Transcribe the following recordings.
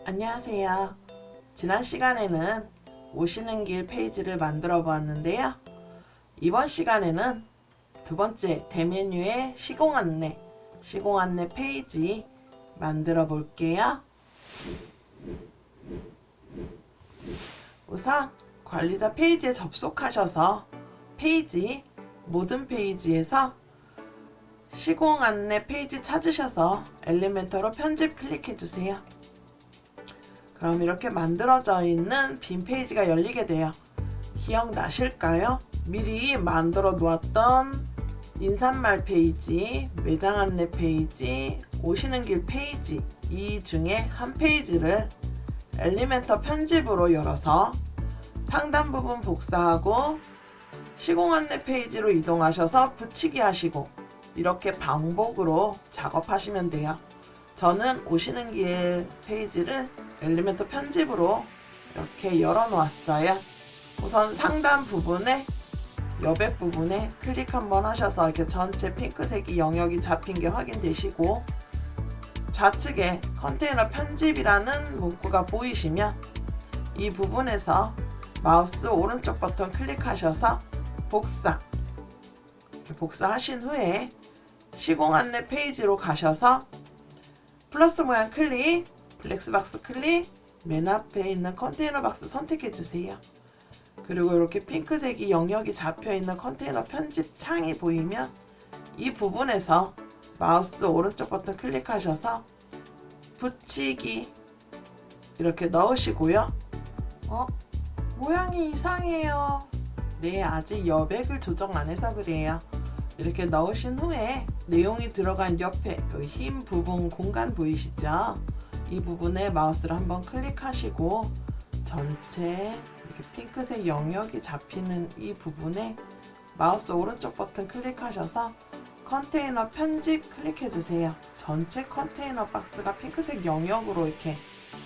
안녕하세요. 지난 시간에는 오시는 길 페이지를 만들어 보았는데요. 이번 시간에는 두 번째 대메뉴의 시공 안내 페이지 만들어 볼게요. 우선 관리자 페이지에 접속하셔서 모든 페이지에서 시공 안내 페이지 찾으셔서 엘리멘터로 편집 클릭해 주세요. 그럼 이렇게 만들어져 있는 빈 페이지가 열리게 돼요. 기억나실까요? 미리 만들어 놓았던 인사말 페이지, 매장 안내 페이지, 오시는 길 페이지 이 중에 한 페이지를 엘리멘터 편집으로 열어서 상단 부분 복사하고 시공 안내 페이지로 이동하셔서 붙이기 하시고 이렇게 반복으로 작업하시면 돼요. 저는 오시는 길 페이지를 엘리멘터 편집으로 이렇게 열어 놓았어요. 우선 상단 부분에 여백 부분에 클릭 한번 하셔서 이렇게 전체 핑크색이 영역이 잡힌 게 확인되시고 좌측에 컨테이너 편집이라는 문구가 보이시면 이 부분에서 마우스 오른쪽 버튼 클릭하셔서 복사하신 후에 시공 안내 페이지로 가셔서 플러스 모양 클릭, 플렉스박스 클릭, 맨 앞에 있는 컨테이너 박스 선택해 주세요. 그리고 이렇게 핑크색이 영역이 잡혀 있는 컨테이너 편집 창이 보이면 이 부분에서 마우스 오른쪽 버튼 클릭하셔서 붙이기 이렇게 넣으시고요. 모양이 이상해요. 네, 아직 여백을 조정 안 해서 그래요. 이렇게 넣으신 후에 내용이 들어간 옆에 여기 흰 부분 공간 보이시죠? 이 부분에 마우스를 한번 클릭하시고 전체 이렇게 핑크색 영역이 잡히는 이 부분에 마우스 오른쪽 버튼 클릭하셔서 컨테이너 편집 클릭해 주세요. 전체 컨테이너 박스가 핑크색 영역으로 이렇게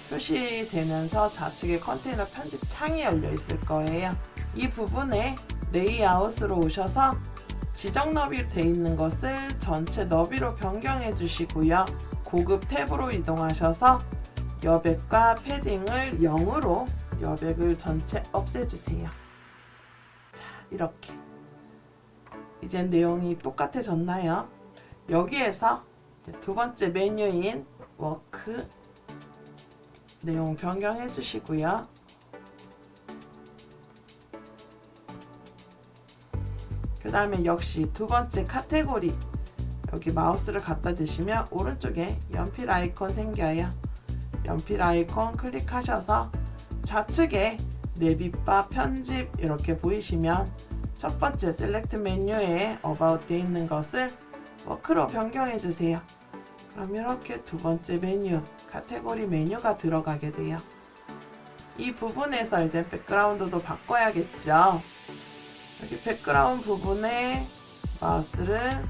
표시되면서 좌측에 컨테이너 편집 창이 열려 있을 거예요. 이 부분에 레이아웃으로 오셔서 지정 너비로 되어 있는 것을 전체 너비로 변경해 주시고요. 고급 탭으로 이동하셔서 여백과 패딩을 0으로 여백을 전체 없애주세요. 자, 이렇게 이제 내용이 똑같아졌나요? 여기에서 두 번째 메뉴인 워크 내용 변경해 주시고요. 그 다음에 역시 두 번째 카테고리 여기 마우스를 갖다 대시면 오른쪽에 연필 아이콘 생겨요. 연필 아이콘 클릭하셔서 좌측에 내빗바 편집 이렇게 보이시면 첫 번째 셀렉트 메뉴에 어바웃 되어 있는 것을 워크로 변경해 주세요. 그럼 이렇게 두 번째 메뉴 카테고리 메뉴가 들어가게 돼요. 이 부분에서 이제 백그라운드도 바꿔야겠죠. 여기 백그라운드 부분에 마우스를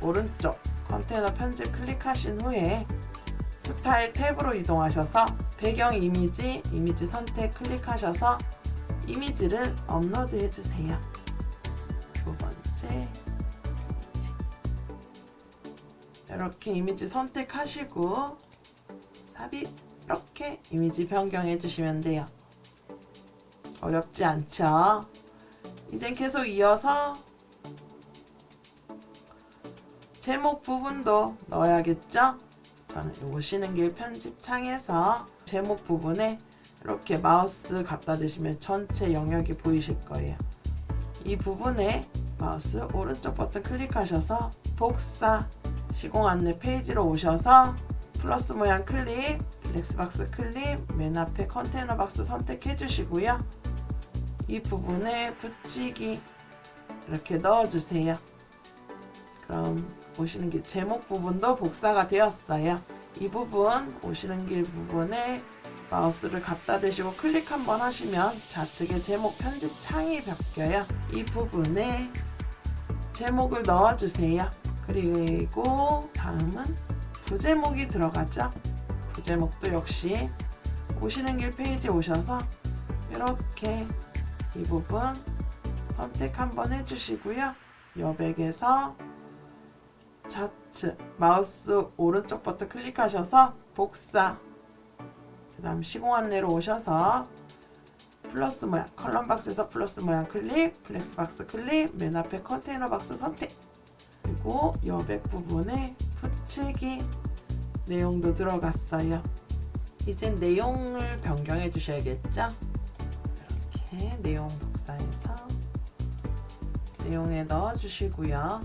오른쪽 컨테이너 편집 클릭하신 후에 스타일 탭으로 이동하셔서 배경 이미지 선택 클릭하셔서 이미지를 업로드 해주세요. 두 번째 이렇게 이미지 선택하시고 삽입 이렇게 이미지 변경해 주시면 돼요. 어렵지 않죠? 이젠 계속 이어서 제목 부분도 넣어야겠죠? 저는 오시는 길 편집 창에서 제목 부분에 이렇게 마우스 갖다 대시면 전체 영역이 보이실 거예요. 이 부분에 마우스 오른쪽 버튼 클릭하셔서 복사 시공 안내 페이지로 오셔서 플러스 모양 클릭, 플렉스박스 클릭, 맨 앞에 컨테이너 박스 선택해 주시고요. 이 부분에 붙이기 이렇게 넣어주세요. 그럼 오시는 길 제목 부분도 복사가 되었어요. 이 부분 오시는 길 부분에 마우스를 갖다 대시고 클릭 한번 하시면 좌측에 제목 편집 창이 바뀌어요. 이 부분에 제목을 넣어주세요. 그리고 다음은 부제목이 들어가죠. 부제목도 역시 오시는 길 페이지 오셔서 이렇게 이 부분 선택 한번 해주시고요. 여백에서 좌측 마우스 오른쪽 버튼 클릭하셔서 복사 그 다음 시공 안내로 오셔서 플러스 모양, 컬럼 박스에서 플러스 모양 클릭, 플렉스 박스 클릭, 맨 앞에 컨테이너 박스 선택. 그리고 여백 부분에 붙이기 내용도 들어갔어요. 이제 내용을 변경해 주셔야겠죠? 이렇게 내용 복사해서 내용에 넣어 주시고요.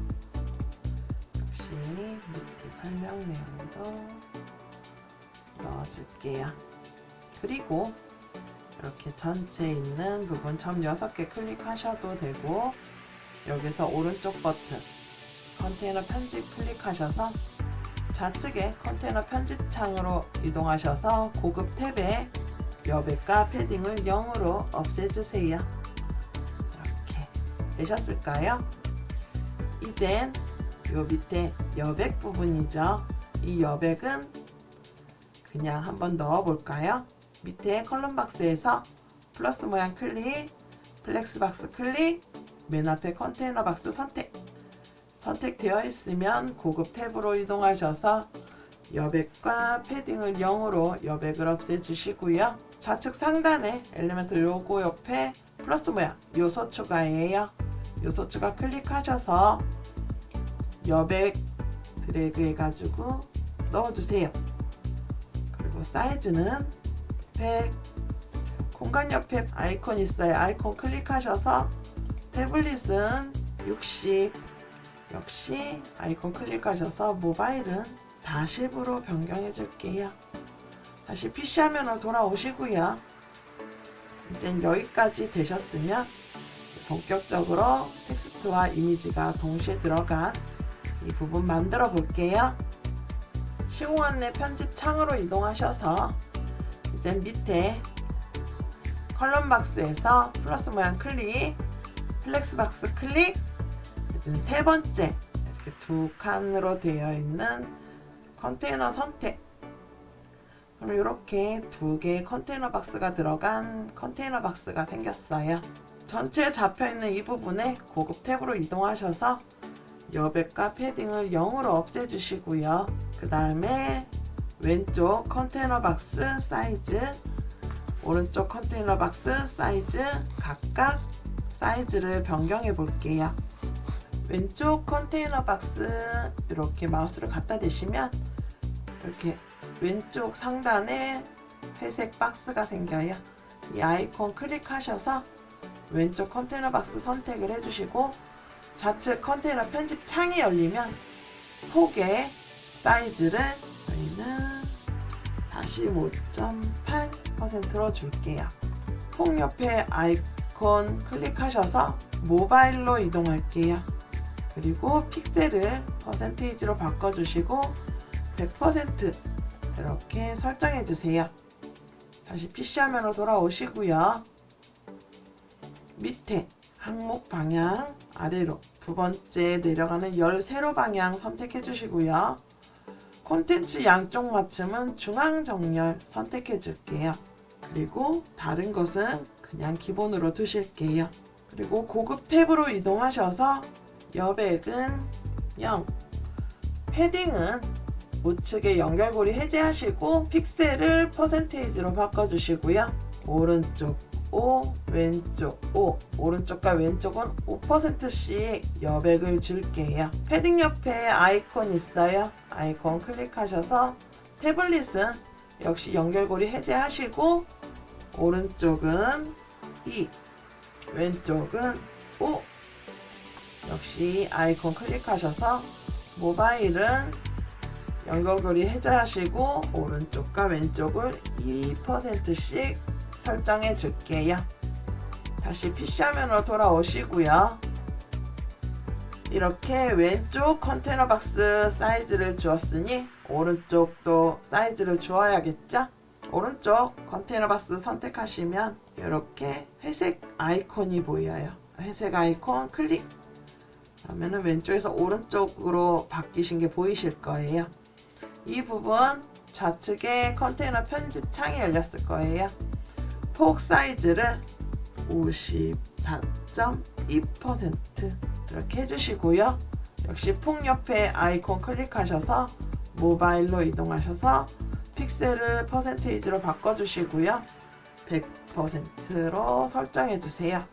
역시 밑에 설명 내용도 넣어 줄게요. 그리고 이렇게 전체에 있는 부분 점 6개 클릭하셔도 되고, 여기서 오른쪽 버튼 컨테이너 편집 클릭하셔서 좌측에 컨테이너 편집 창으로 이동하셔서 고급 탭에 여백과 패딩을 0으로 없애주세요. 이렇게 되셨을까요? 이젠 요 밑에 여백 부분이죠. 이 여백은 그냥 한번 넣어 볼까요? 밑에 컬럼 박스에서 플러스 모양 클릭, 플렉스 박스 클릭, 맨 앞에 컨테이너 박스 선택되어 있으면 고급 탭으로 이동하셔서 여백과 패딩을 0으로 여백을 없애주시고요. 좌측 상단에 엘리멘트 로고 옆에 플러스 모양 요소 추가예요. 요소 추가 클릭하셔서 여백 드래그 해가지고 넣어주세요. 그리고 사이즈는 100. 공간 옆에 아이콘 있어요. 아이콘 클릭하셔서 태블릿은 60. 역시 아이콘 클릭하셔서 모바일은 40으로 변경해 줄게요. 다시 PC 화면으로 돌아오시고요. 이젠 여기까지 되셨으면 본격적으로 텍스트와 이미지가 동시에 들어간 이 부분 만들어 볼게요. 시공 안내 편집 창으로 이동하셔서 이제 밑에 컬럼 박스에서 플러스 모양 클릭, 플렉스 박스 클릭, 세 번째 이렇게 두 칸으로 되어 있는 컨테이너 선택. 그럼 이렇게 두 개의 컨테이너 박스가 들어간 컨테이너 박스가 생겼어요. 전체에 잡혀 있는 이 부분에 고급 탭으로 이동하셔서 여백과 패딩을 0으로 없애주시고요. 그 다음에 왼쪽 컨테이너 박스 사이즈, 오른쪽 컨테이너 박스 사이즈 각각 사이즈를 변경해 볼게요. 왼쪽 컨테이너 박스 이렇게 마우스를 갖다 대시면 이렇게 왼쪽 상단에 회색 박스가 생겨요. 이 아이콘 클릭하셔서 왼쪽 컨테이너 박스 선택을 해주시고 좌측 컨테이너 편집 창이 열리면 폭의 사이즈를 저희는 45.8%로 줄게요. 폭 옆에 아이콘 클릭하셔서 모바일로 이동할게요. 그리고 픽셀을 퍼센테이지로 바꿔주시고 100% 이렇게 설정해 주세요. 다시 PC 화면으로 돌아오시고요. 밑에 항목 방향 아래로 두 번째 내려가는 열 세로 방향 선택해 주시고요. 콘텐츠 양쪽 맞춤은 중앙 정렬 선택해 줄게요. 그리고 다른 것은 그냥 기본으로 두실게요. 그리고 고급 탭으로 이동하셔서 여백은 0, 패딩은 우측에 연결고리 해제하시고 픽셀을 퍼센테이지로 바꿔주시고요. 오른쪽 5, 왼쪽 5, 오른쪽과 왼쪽은 5%씩 여백을 줄게요. 패딩 옆에 아이콘 있어요. 아이콘 클릭하셔서 태블릿은 역시 연결고리 해제하시고 오른쪽은 2, 왼쪽은 5. 역시 아이콘 클릭하셔서 모바일은 연결고리 해제하시고 오른쪽과 왼쪽을 2%씩 설정해 줄게요. 다시 PC 화면으로 돌아오시고요. 이렇게 왼쪽 컨테이너 박스 사이즈를 주었으니 오른쪽도 사이즈를 주어야겠죠? 오른쪽 컨테이너 박스 선택하시면 이렇게 회색 아이콘이 보여요. 회색 아이콘 클릭. 그러면은 왼쪽에서 오른쪽으로 바뀌신 게 보이실 거예요. 이 부분 좌측에 컨테이너 편집 창이 열렸을 거예요. 폭 사이즈를 54.2% 이렇게 해주시고요. 역시 폭 옆에 아이콘 클릭하셔서 모바일로 이동하셔서 픽셀을 퍼센테이지로 바꿔주시고요. 100%로 설정해주세요.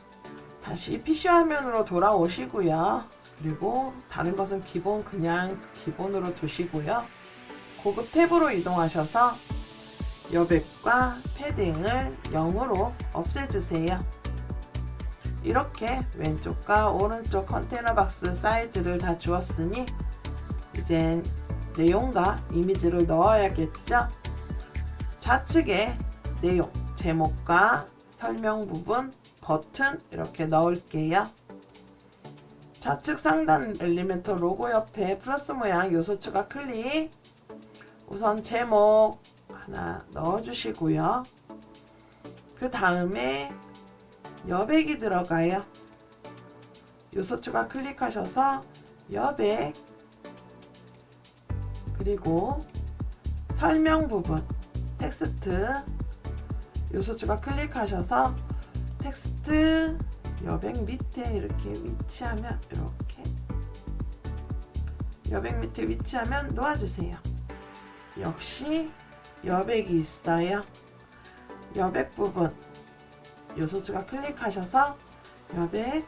다시 PC 화면으로 돌아오시고요. 그리고 다른 것은 그냥 기본으로 두시고요. 고급 탭으로 이동하셔서 여백과 패딩을 0으로 없애주세요. 이렇게 왼쪽과 오른쪽 컨테이너 박스 사이즈를 다 주었으니 이젠 내용과 이미지를 넣어야겠죠. 좌측에 내용, 제목과 설명 부분, 버튼 이렇게 넣을게요. 좌측 상단 엘리멘터 로고 옆에 플러스 모양 요소 추가 클릭. 우선 제목 하나 넣어주시고요. 그 다음에 여백이 들어가요. 요소 추가 클릭하셔서 여백, 그리고 설명 부분 텍스트 요소 추가 클릭하셔서 텍스트 여백 밑에 이렇게 위치하면 이렇게 여백 밑에 위치하면 놓아주세요. 역시 여백이 있어요. 여백 부분 요소 추가 클릭하셔서 여백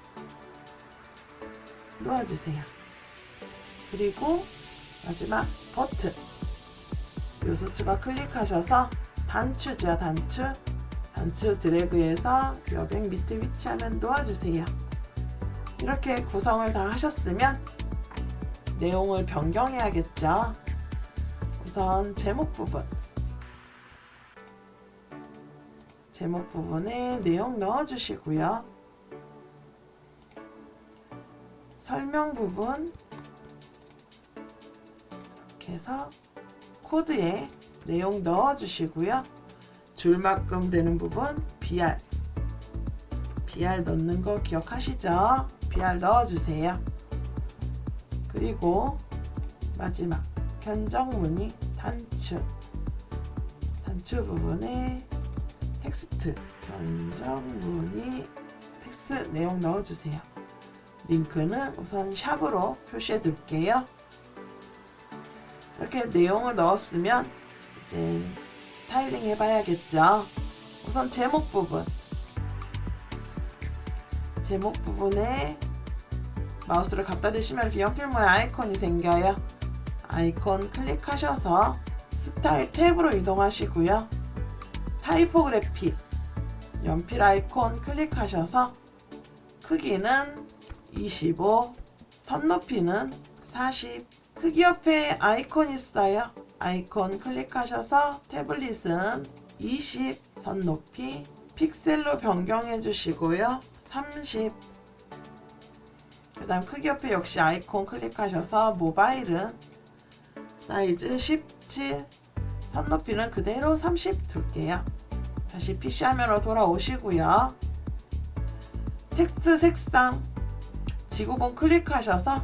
놓아주세요. 그리고 마지막 버튼 요소 추가 클릭하셔서 단추죠. 단추 드래그해서 여백 밑에 위치하면 놓아주세요. 이렇게 구성을 다 하셨으면 내용을 변경해야겠죠. 우선 제목 부분에 내용 넣어주시고요. 설명 부분 이렇게 해서 코드에 내용 넣어주시고요. 줄만큼 되는 부분 BR 넣는 거 기억하시죠? BR 넣어주세요. 그리고 마지막 견적무늬 단추 부분에 텍스트 견적무늬 텍스트 내용 넣어주세요. 링크는 우선 샵으로 표시해 둘게요. 이렇게 내용을 넣었으면 이제 스타일링 해봐야겠죠. 우선 제목 부분에 마우스를 갖다 대시면 이렇게 연필 모양 아이콘이 생겨요. 아이콘 클릭하셔서 스타일 탭으로 이동하시고요. 타이포그래피 연필 아이콘 클릭하셔서 크기는 25, 선 높이는 40. 크기 옆에 아이콘 있어요. 아이콘 클릭하셔서 태블릿은 20, 선 높이 픽셀로 변경해 주시고요. 30. 그 다음 크기 옆에 역시 아이콘 클릭하셔서 모바일은 사이즈 17, 선 높이는 그대로 30 둘게요. 다시 PC 화면으로 돌아오시고요. 텍스트 색상 지구본 클릭하셔서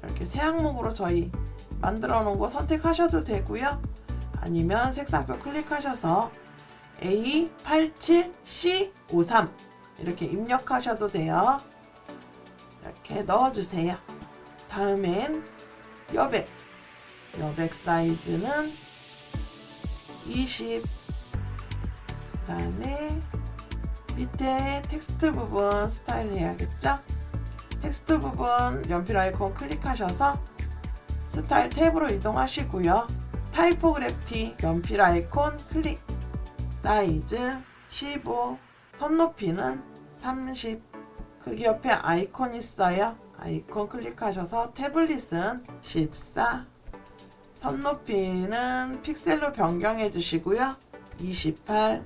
이렇게 새 항목으로 저희 만들어 놓은 거 선택하셔도 되고요. 아니면 색상표 클릭하셔서 A87C53 이렇게 입력하셔도 돼요. 이렇게 넣어주세요. 다음엔 여백 사이즈는 20. 그 다음에 밑에 텍스트 부분 스타일 해야겠죠? 텍스트 부분 연필 아이콘 클릭하셔서 스타일 탭으로 이동하시고요. 타이포그래피 연필 아이콘 클릭. 사이즈 15, 선 높이는 30. 크기 옆에 아이콘 있어요. 아이콘 클릭하셔서 태블릿은 14. 선 높이는 픽셀로 변경해 주시고요. 28.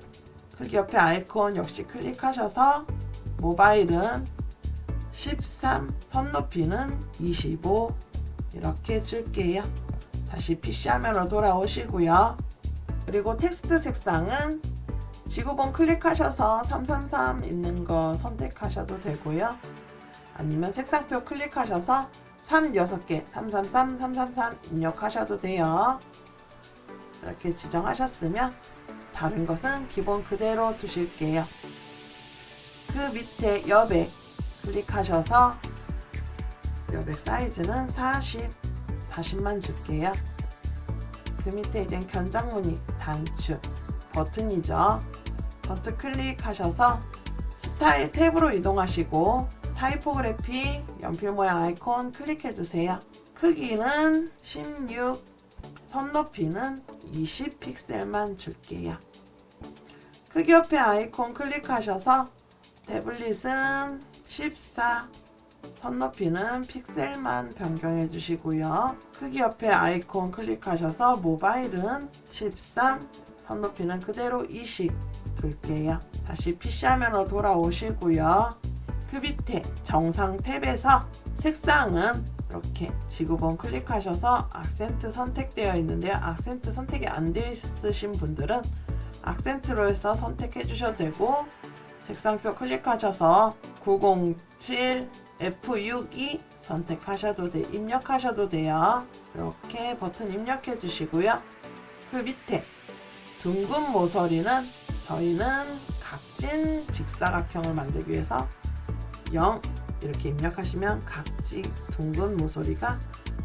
크기 옆에 아이콘 역시 클릭하셔서 모바일은 13, 선 높이는 25 이렇게 줄게요. 다시 PC 화면으로 돌아오시고요. 그리고 텍스트 색상은 지구본 클릭하셔서 333 있는 거 선택하셔도 되고요. 아니면 색상표 클릭하셔서 6개 333, 333 입력하셔도 돼요. 이렇게 지정하셨으면 다른 것은 기본 그대로 두실게요. 그 밑에 여백 클릭하셔서 여백 사이즈는 40, 40만 줄게요. 그 밑에 이제 견장무늬 단추 버튼이죠. 버튼 클릭하셔서 스타일 탭으로 이동하시고 타이포그래피 연필 모양 아이콘 클릭해 주세요. 크기는 16, 선 높이는 20 픽셀만 줄게요. 크기 옆에 아이콘 클릭하셔서 태블릿은 14, 선 높이는 픽셀만 변경해 주시고요. 크기 옆에 아이콘 클릭하셔서 모바일은 13, 선 높이는 그대로 20 둘게요. 다시 PC 화면으로 돌아오시고요. 그 밑에 정상 탭에서 색상은 이렇게 지구본 클릭하셔서 악센트 선택되어 있는데요. 악센트 선택이 안 되어 있으신 분들은 악센트로 해서 선택해 주셔도 되고, 색상표 클릭하셔서 907 F62 선택하셔도 입력하셔도 돼요. 이렇게 버튼 입력해 주시고요. 그 밑에 둥근 모서리는 저희는 각진 직사각형을 만들기 위해서 0 이렇게 입력하시면 각지 둥근 모서리가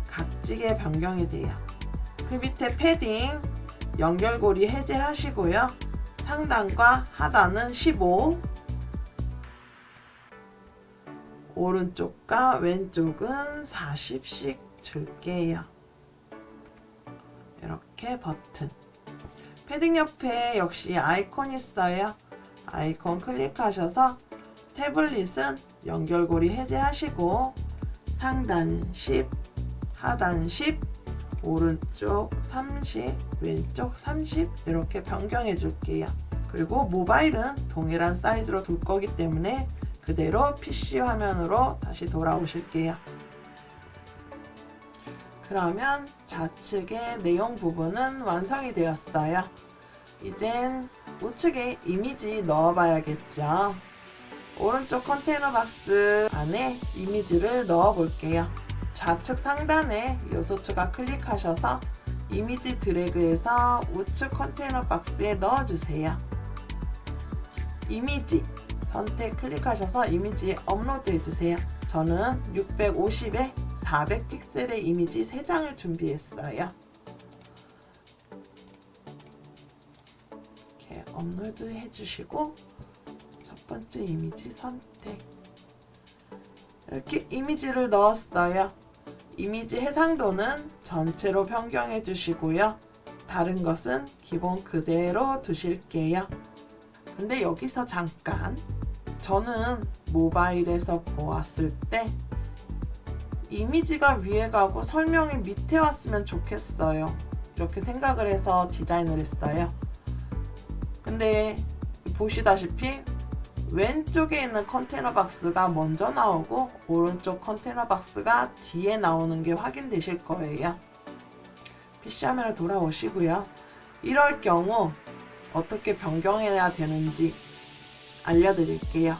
각지게 변경이 돼요. 그 밑에 패딩 연결고리 해제하시고요. 상단과 하단은 15, 오른쪽과 왼쪽은 40씩 줄게요. 이렇게 버튼. 패딩 옆에 역시 아이콘 있어요. 아이콘 클릭하셔서 태블릿은 연결고리 해제하시고 상단 10, 하단 10, 오른쪽 30, 왼쪽 30 이렇게 변경해 줄게요. 그리고 모바일은 동일한 사이즈로 둘 거기 때문에 그대로 PC 화면으로 다시 돌아오실게요. 그러면 좌측의 내용 부분은 완성이 되었어요. 이젠 우측에 이미지 넣어 봐야겠죠. 오른쪽 컨테이너 박스 안에 이미지를 넣어 볼게요. 좌측 상단에 요소추가 클릭하셔서 이미지 드래그해서 우측 컨테이너 박스에 넣어 주세요. 이미지 선택 클릭하셔서 이미지 업로드 해주세요. 저는 650에 400 픽셀의 이미지 3장을 준비했어요. 이렇게 업로드 해주시고 첫 번째 이미지 선택. 이렇게 이미지를 넣었어요. 이미지 해상도는 전체로 변경해 주시고요. 다른 것은 기본 그대로 두실게요. 근데 여기서 잠깐, 저는 모바일에서 보았을 때 이미지가 위에 가고 설명이 밑에 왔으면 좋겠어요. 이렇게 생각을 해서 디자인을 했어요. 근데 보시다시피 왼쪽에 있는 컨테이너 박스가 먼저 나오고 오른쪽 컨테이너 박스가 뒤에 나오는 게 확인되실 거예요. PC 화면을 돌아오시고요. 이럴 경우 어떻게 변경해야 되는지 알려드릴게요.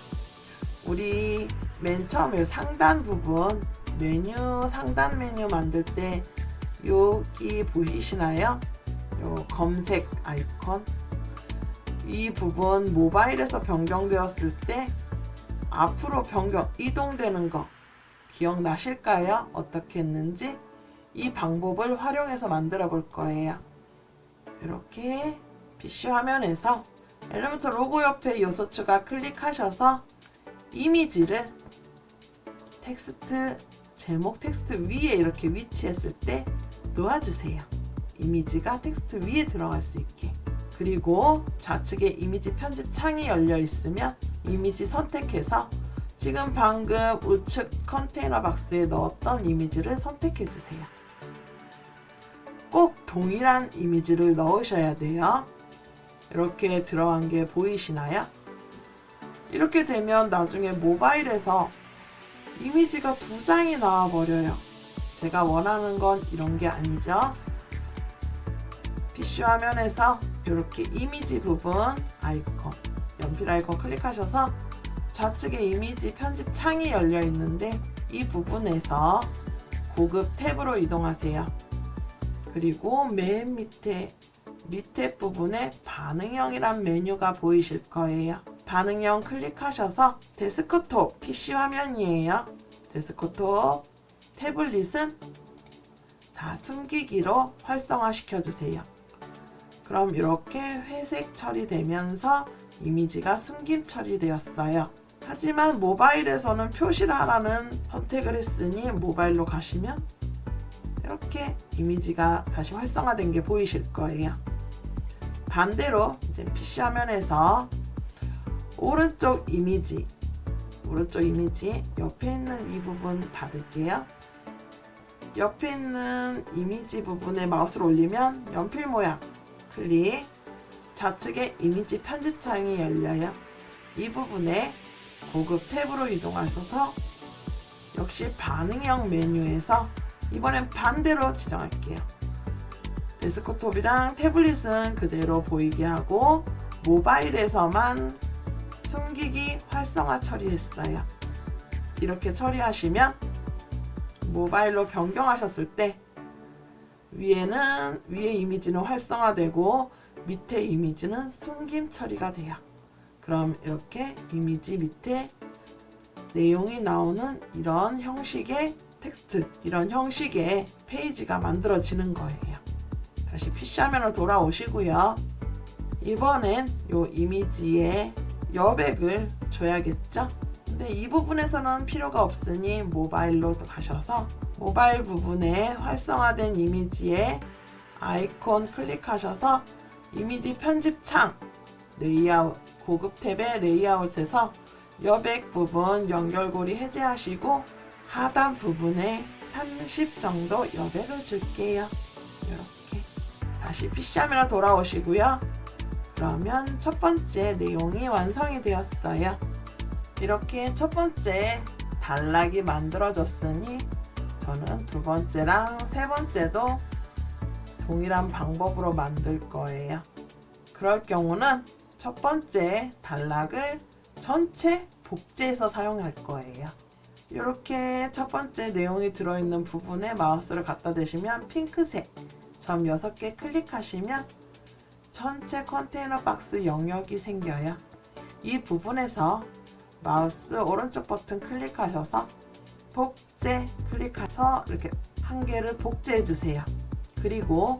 우리 맨 처음에 상단 부분 메뉴, 상단 메뉴 만들 때 여기 보이시나요? 요 검색 아이콘, 이 부분 모바일에서 변경되었을 때 앞으로 이동되는 거 기억나실까요? 어떻게 했는지 이 방법을 활용해서 만들어 볼 거예요. 이렇게 PC 화면에서 엘리멘터 로고 옆에 요소추가 클릭하셔서 이미지를 텍스트, 제목 텍스트 위에 이렇게 위치했을 때 놓아주세요. 이미지가 텍스트 위에 들어갈 수 있게. 그리고 좌측에 이미지 편집 창이 열려 있으면 이미지 선택해서 지금 방금 우측 컨테이너 박스에 넣었던 이미지를 선택해 주세요. 꼭 동일한 이미지를 넣으셔야 돼요. 이렇게 들어간 게 보이시나요? 이렇게 되면 나중에 모바일에서 이미지가 2장이 나와 버려요. 제가 원하는 건 이런 게 아니죠. PC 화면에서 이렇게 이미지 부분 아이콘, 연필 아이콘 클릭하셔서 좌측에 이미지 편집 창이 열려 있는데 이 부분에서 고급 탭으로 이동하세요. 그리고 맨 밑에 부분에 반응형이란 메뉴가 보이실 거예요. 반응형 클릭하셔서 데스크톱 PC 화면이에요. 데스크톱 태블릿은 다 숨기기로 활성화 시켜주세요. 그럼 이렇게 회색 처리되면서 이미지가 숨김 처리되었어요. 하지만 모바일에서는 표시를 하라는 선택을 했으니 모바일로 가시면 이렇게 이미지가 다시 활성화된 게 보이실 거예요. 반대로 이제 PC 화면에서 오른쪽 이미지 옆에 있는 이 부분 닫을게요. 옆에 있는 이미지 부분에 마우스를 올리면 연필 모양 클릭, 좌측에 이미지 편집창이 열려요. 이 부분에 고급 탭으로 이동하셔서 역시 반응형 메뉴에서 이번엔 반대로 지정할게요. 데스크톱이랑 태블릿은 그대로 보이게 하고 모바일에서만 숨기기 활성화 처리했어요. 이렇게 처리하시면 모바일로 변경하셨을 때 위에 이미지는 활성화되고 밑에 이미지는 숨김 처리가 돼요. 그럼 이렇게 이미지 밑에 내용이 나오는 이런 형식의 텍스트, 이런 형식의 페이지가 만들어지는 거예요. 다시 PC 화면으로 돌아오시고요. 이번엔 이 이미지에 여백을 줘야겠죠? 근데 이 부분에서는 필요가 없으니 모바일로 가셔서 모바일 부분에 활성화된 이미지에 아이콘 클릭하셔서 이미지 편집창 레이아웃 고급 탭의 레이아웃에서 여백 부분 연결고리 해제하시고 하단 부분에 30 정도 여백을 줄게요. 이렇게 다시 PC 화면으로 돌아오시고요. 그러면 첫 번째 내용이 완성이 되었어요. 이렇게 첫 번째 단락이 만들어졌으니 저는 두 번째랑 세 번째도 동일한 방법으로 만들 거예요. 그럴 경우는 첫 번째 단락을 전체 복제해서 사용할 거예요. 이렇게 첫 번째 내용이 들어있는 부분에 마우스를 갖다 대시면 핑크색 점 6개 클릭하시면 전체 컨테이너 박스 영역이 생겨요. 이 부분에서 마우스 오른쪽 버튼 클릭하셔서 복제 클릭해서 이렇게 한 개를 복제해 주세요. 그리고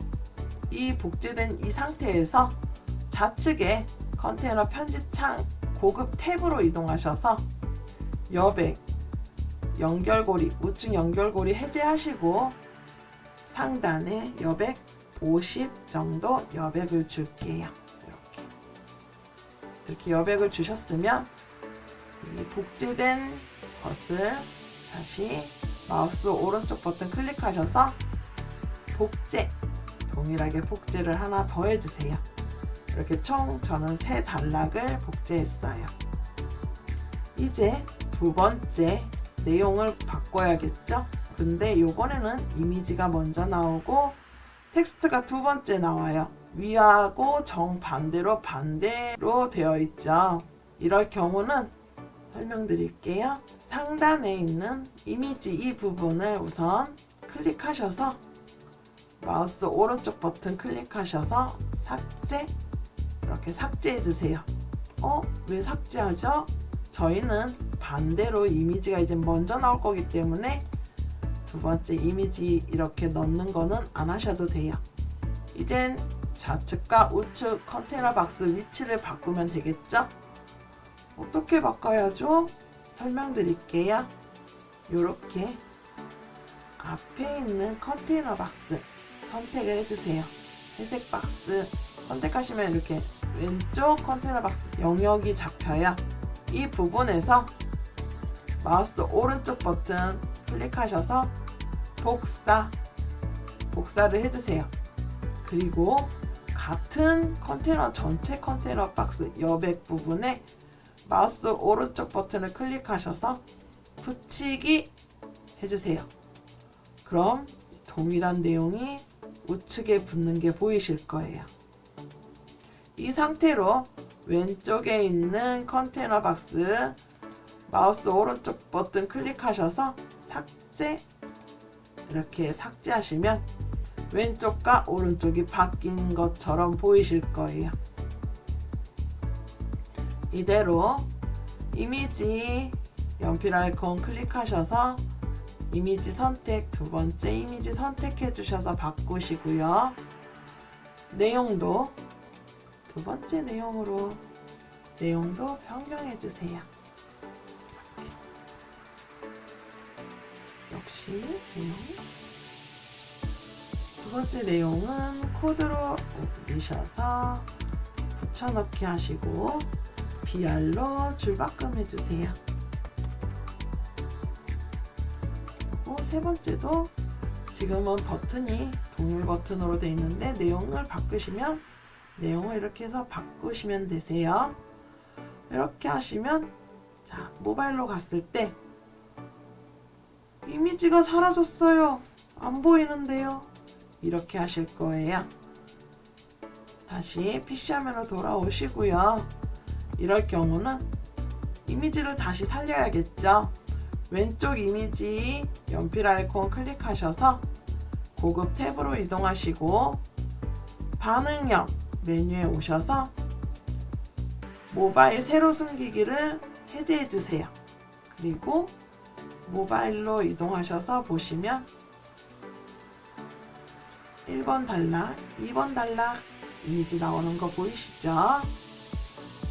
이 복제된 이 상태에서 좌측에 컨테이너 편집창 고급 탭으로 이동하셔서 여백, 연결고리, 우측 연결고리 해제하시고 상단에 여백 50 정도 여백을 줄게요. 이렇게 여백을 주셨으면 이 복제된 것을 다시 마우스 오른쪽 버튼 클릭하셔서 복제, 동일하게 복제를 하나 더 해주세요. 이렇게 총 저는 3단락을 복제했어요. 이제 두 번째 내용을 바꿔야겠죠? 근데 요번에는 이미지가 먼저 나오고 텍스트가 두 번째 나와요. 위하고 정반대로 되어 있죠. 이럴 경우는 설명드릴게요. 상단에 있는 이미지 이 부분을 우선 클릭하셔서 마우스 오른쪽 버튼 클릭하셔서 삭제, 이렇게 삭제해 주세요. 왜 삭제하죠? 저희는 반대로 이미지가 이제 먼저 나올 거기 때문에 두 번째 이미지 이렇게 넣는 거는 안 하셔도 돼요. 이젠 좌측과 우측 컨테이너 박스 위치를 바꾸면 되겠죠? 어떻게 바꿔야죠? 설명드릴게요. 이렇게 앞에 있는 컨테이너 박스 선택을 해주세요. 회색 박스 선택하시면 이렇게 왼쪽 컨테이너 박스 영역이 잡혀요. 이 부분에서 마우스 오른쪽 버튼 클릭하셔서 복사를 해주세요. 그리고 같은 컨테이너 전체 컨테이너 박스 여백 부분에 마우스 오른쪽 버튼을 클릭하셔서 붙이기 해주세요. 그럼 동일한 내용이 우측에 붙는 게 보이실 거예요. 이 상태로 왼쪽에 있는 컨테이너 박스 마우스 오른쪽 버튼 클릭하셔서 삭제, 이렇게 삭제하시면 왼쪽과 오른쪽이 바뀐 것처럼 보이실 거예요. 이대로 이미지 연필 아이콘 클릭하셔서 이미지 선택, 두 번째 이미지 선택해 주셔서 바꾸시고요. 내용도 두 번째 내용으로 내용도 변경해 주세요. 역시 내용. 두 번째 내용은 코드로 옮기셔서 붙여넣기 하시고 BR로 줄바꿈 해주세요. 그리고 세 번째도 지금은 버튼이 동일 버튼으로 되어 있는데 내용을 바꾸시면 내용을 이렇게 해서 바꾸시면 되세요. 이렇게 하시면 자, 모바일로 갔을 때 이미지가 사라졌어요. 안 보이는데요. 이렇게 하실 거예요. 다시 PC 화면으로 돌아오시고요. 이럴 경우는 이미지를 다시 살려야겠죠. 왼쪽 이미지 연필 아이콘 클릭하셔서 고급 탭으로 이동하시고 반응형 메뉴에 오셔서 모바일 세로 숨기기를 해제해 주세요. 그리고 모바일로 이동하셔서 보시면 1번 단락, 2번 단락 이미지 나오는 거 보이시죠?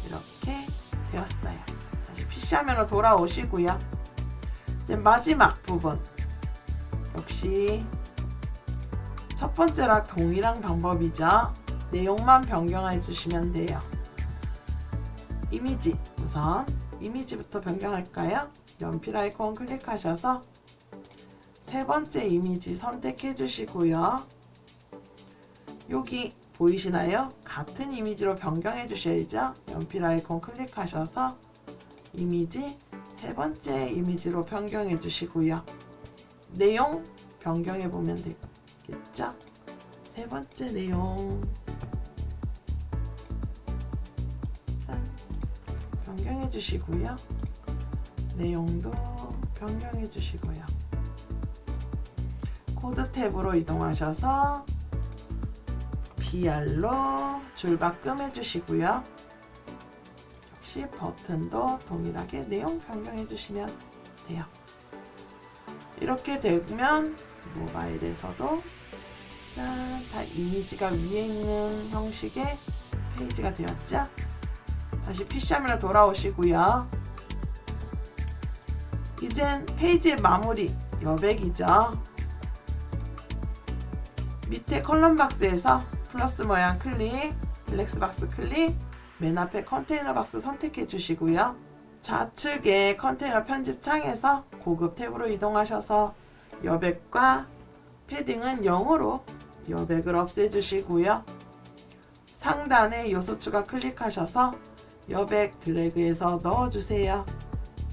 이렇게 되었어요. 다시 PC 화면으로 돌아오시고요. 이제 마지막 부분 역시 첫 번째랑 동일한 방법이죠. 내용만 변경해 주시면 돼요. 이미지 우선 이미지부터 변경할까요? 연필 아이콘 클릭하셔서 세 번째 이미지 선택해 주시고요. 여기 보이시나요? 같은 이미지로 변경해 주셔야죠. 연필 아이콘 클릭하셔서 이미지 세 번째 이미지로 변경해 주시고요. 내용 변경해 보면 되겠죠? 세 번째 내용 변경해 주시고요. 내용도 변경해 주시고요. 코드 탭으로 이동하셔서 BR로 줄바꿈 해주시고요. 역시 버튼도 동일하게 내용 변경해 주시면 돼요. 이렇게 되면 모바일에서도 짠, 다 이미지가 위에 있는 형식의 페이지가 되었죠. 다시 PC 화면으로 돌아오시고요. 이젠 페이지의 마무리 여백이죠. 밑에 컬럼 박스에서 플러스 모양 클릭, 플렉스 박스 클릭, 맨 앞에 컨테이너 박스 선택해 주시고요. 좌측에 컨테이너 편집 창에서 고급 탭으로 이동하셔서 여백과 패딩은 0으로 여백을 없애 주시고요. 상단에 요소 추가 클릭하셔서 여백 드래그해서 넣어 주세요.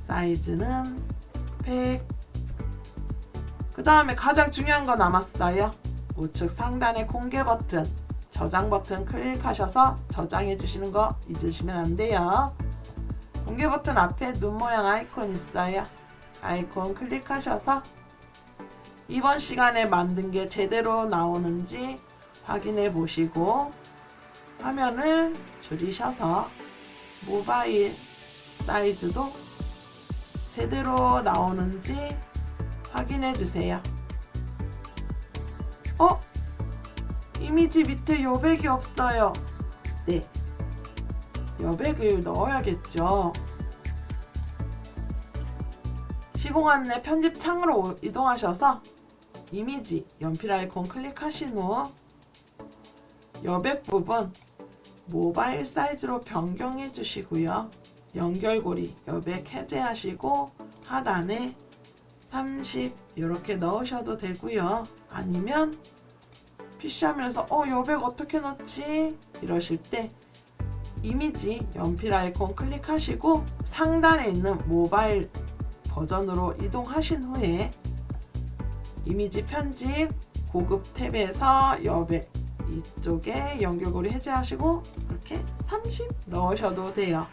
사이즈는 100. 그 다음에 가장 중요한 거 남았어요. 우측 상단에 공개 버튼, 저장 버튼 클릭하셔서 저장해 주시는 거 잊으시면 안 돼요. 공개 버튼 앞에 눈 모양 아이콘 있어요. 아이콘 클릭하셔서 이번 시간에 만든 게 제대로 나오는지 확인해 보시고 화면을 줄이셔서 모바일 사이즈도 제대로 나오는지 확인해 주세요. 이미지 밑에 여백이 없어요. 네, 여백을 넣어야겠죠. 시공 안내 편집 창으로 이동하셔서 이미지 연필 아이콘 클릭하신 후 여백 부분 모바일 사이즈로 변경해 주시고요. 연결고리 여백 해제하시고 하단에 30 이렇게 넣으셔도 되고요. 아니면 PC 화면에서 여백 어떻게 넣지? 이러실 때 이미지 연필 아이콘 클릭하시고 상단에 있는 모바일 버전으로 이동하신 후에 이미지 편집 고급 탭에서 여백 이쪽에 연결고리 해제하시고 이렇게 30 넣으셔도 돼요.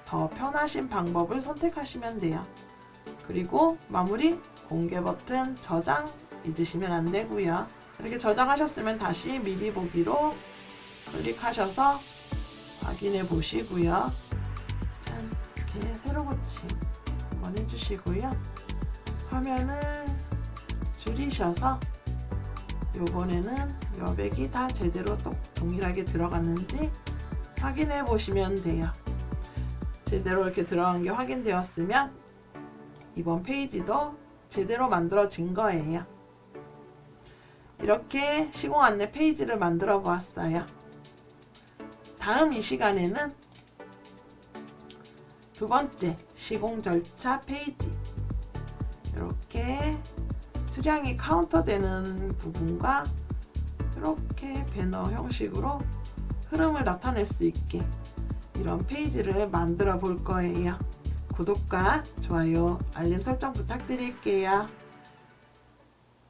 더 편하신 방법을 선택하시면 돼요. 그리고 마무리 공개 버튼 저장 잊으시면 안 되고요. 이렇게 저장하셨으면 다시 미리 보기로 클릭하셔서 확인해 보시고요. 짠, 이렇게 새로 고침 한번 해주시고요. 화면을 줄이셔서 요번에는 여백이 다 제대로 동일하게 들어갔는지 확인해 보시면 돼요. 제대로 이렇게 들어간 게 확인되었으면 이번 페이지도 제대로 만들어진 거예요. 이렇게 시공 안내 페이지를 만들어 보았어요. 다음 이 시간에는 두 번째 시공 절차 페이지, 이렇게 수량이 카운터되는 부분과 이렇게 배너 형식으로 흐름을 나타낼 수 있게 이런 페이지를 만들어 볼 거예요. 구독과 좋아요, 알림 설정 부탁드릴게요.